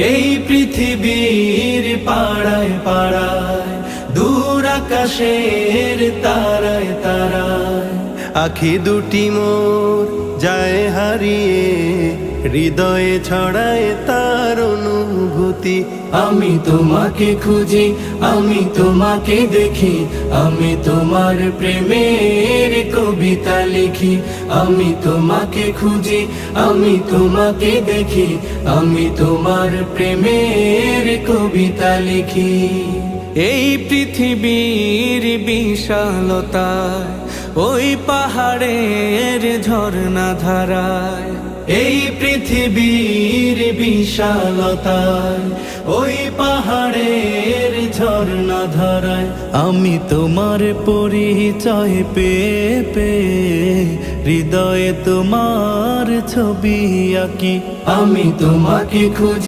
এই পৃথিবীর পাড়ায় পাড়ায়, দূর আকাশের তারায় তারায়, আখি দুটি মোর যায় হারিয়ে, হৃদয়ে ছড়ায় তার অনুভূতি। আমি তোমাকে খুঁজি, আমি তোমাকে দেখি, আমি তোমার প্রেমের কবিতা লিখি। আমি তোমাকে খুঁজি, আমি তোমাকে দেখি, আমি তোমার প্রেমের কবিতা লিখি। এই পৃথিবীর বিশালতায়, ওই পাহাড়ের ঝর্ণা ধারায়, এই পৃথিবীর বিশালতায়, ওই পাহাড়ের ঝর্ণা ধারায়, আমি তোমার পরিচয় পেয়ে পেয়ে, হৃদয়ে তোমার ছবি আঁকি। আমি তোমাকে খুঁজি।